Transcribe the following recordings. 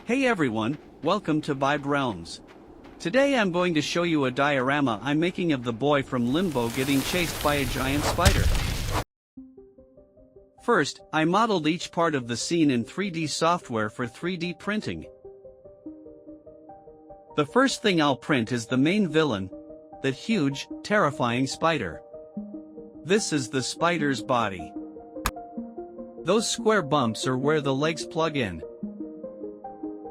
Hey everyone, welcome to Vibe Realms. Today I'm going to show you a diorama I'm making of the boy from Limbo getting chased by a giant spider. First, I modeled each part of the scene in 3D software for 3D printing. The first thing I'll print is the main villain, that huge, terrifying spider. This is the spider's body. Those square bumps are where the legs plug in.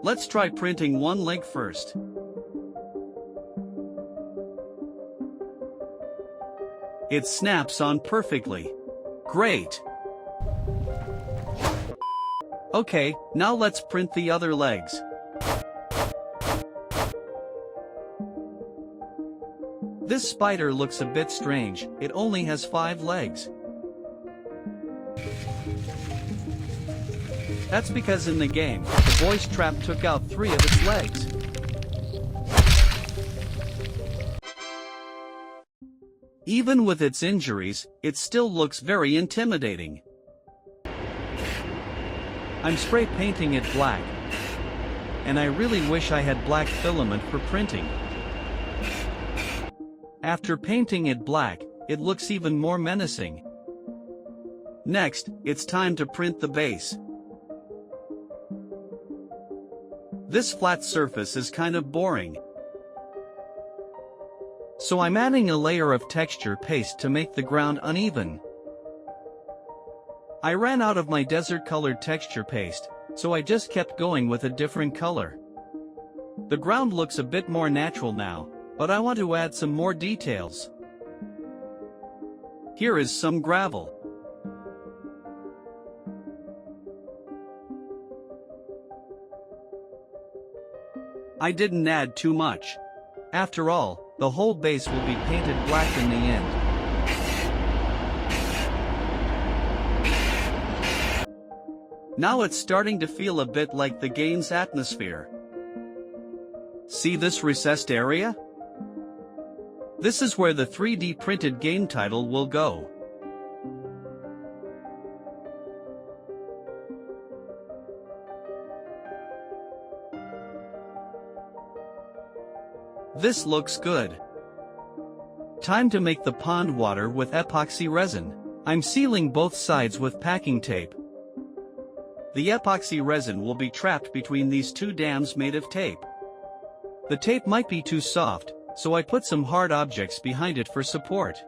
Let's try printing one leg first. It snaps on perfectly. Great! Okay, now let's print the other legs. This spider looks a bit strange, it only has 5 legs. That's because in the game, the boy's trap took out 3 of its legs. Even with its injuries, it still looks very intimidating. I'm spray painting it black. And I really wish I had black filament for printing. After painting it black, it looks even more menacing. Next, it's time to print the base. This flat surface is kind of boring. So I'm adding a layer of texture paste to make the ground uneven. I ran out of my desert-colored texture paste, so I just kept going with a different color. The ground looks a bit more natural now, but I want to add some more details. Here is some gravel. I didn't add too much. After all, the whole base will be painted black in the end. Now it's starting to feel a bit like the game's atmosphere. See this recessed area? This is where the 3D printed game title will go. This looks good. Time to make the pond water with epoxy resin. I'm sealing both sides with packing tape. The epoxy resin will be trapped between these 2 dams made of tape. The tape might be too soft, so I put some hard objects behind it for support.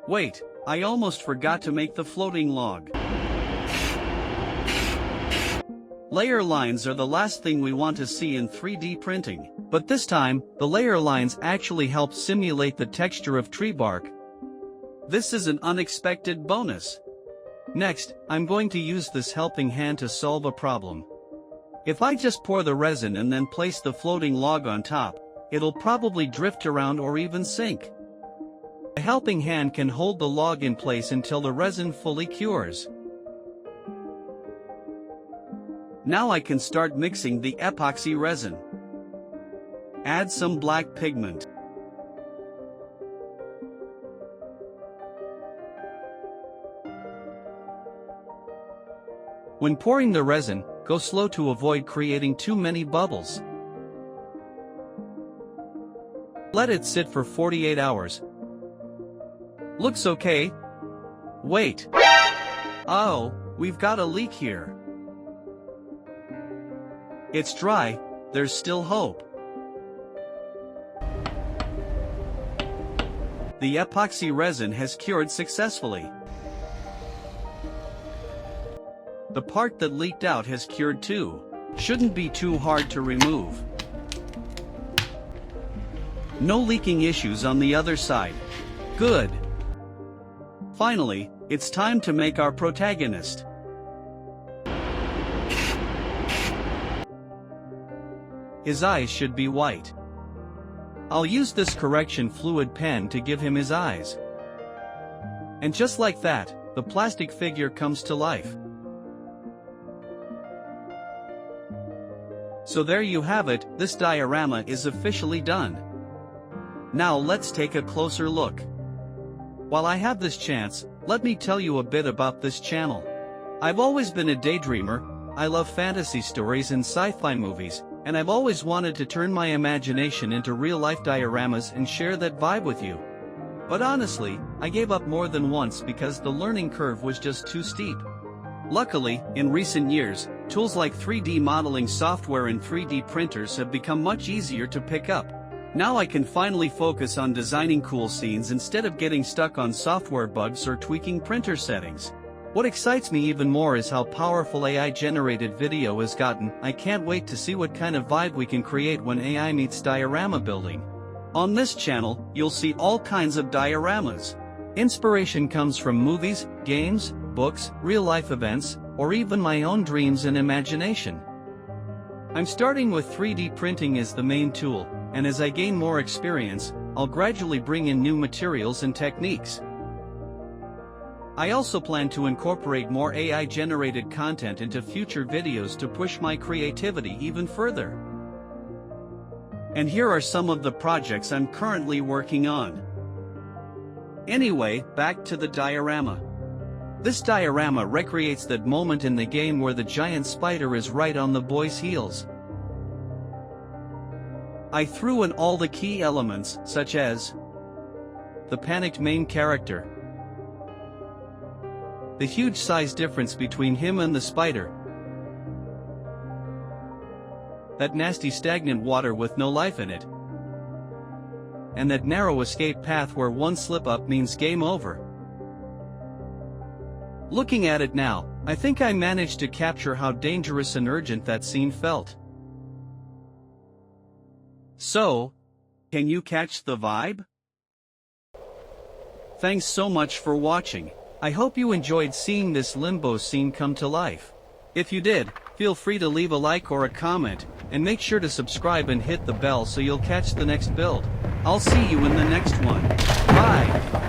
Wait, I almost forgot to make the floating log. Layer lines are the last thing we want to see in 3D printing, but this time, the layer lines actually help simulate the texture of tree bark. This is an unexpected bonus. Next, I'm going to use this helping hand to solve a problem. If I just pour the resin and then place the floating log on top, it'll probably drift around or even sink. A helping hand can hold the log in place until the resin fully cures. Now I can start mixing the epoxy resin. Add some black pigment. When pouring the resin, go slow to avoid creating too many bubbles. Let it sit for 48 hours. Looks okay. Wait. Oh, we've got a leak here. It's dry, there's still hope. The epoxy resin has cured successfully. The part that leaked out has cured too. Shouldn't be too hard to remove. No leaking issues on the other side. Good. Finally, it's time to make our protagonist. His eyes should be white. I'll use this correction fluid pen to give him his eyes. And just like that, the plastic figure comes to life. So there you have it, this diorama is officially done. Now let's take a closer look. While I have this chance, let me tell you a bit about this channel. I've always been a daydreamer, I love fantasy stories and sci-fi movies, and I've always wanted to turn my imagination into real-life dioramas and share that vibe with you. But honestly, I gave up more than once because the learning curve was just too steep. Luckily, in recent years, tools like 3D modeling software and 3D printers have become much easier to pick up. Now I can finally focus on designing cool scenes instead of getting stuck on software bugs or tweaking printer settings. What excites me even more is how powerful AI-generated video has gotten. I can't wait to see what kind of vibe we can create when AI meets diorama building. On this channel, you'll see all kinds of dioramas. Inspiration comes from movies, games, books, real-life events, or even my own dreams and imagination. I'm starting with 3D printing as the main tool, and as I gain more experience, I'll gradually bring in new materials and techniques. I also plan to incorporate more AI-generated content into future videos to push my creativity even further. And here are some of the projects I'm currently working on. Anyway, back to the diorama. This diorama recreates that moment in the game where the giant spider is right on the boy's heels. I threw in all the key elements, such as the panicked main character, the huge size difference between him and the spider, that nasty stagnant water with no life in it, and that narrow escape path where one slip-up means game over. Looking at it now, I think I managed to capture how dangerous and urgent that scene felt. So, can you catch the vibe? Thanks so much for watching. I hope you enjoyed seeing this Limbo scene come to life. If you did, feel free to leave a like or a comment, and make sure to subscribe and hit the bell so you'll catch the next build. I'll see you in the next one. Bye!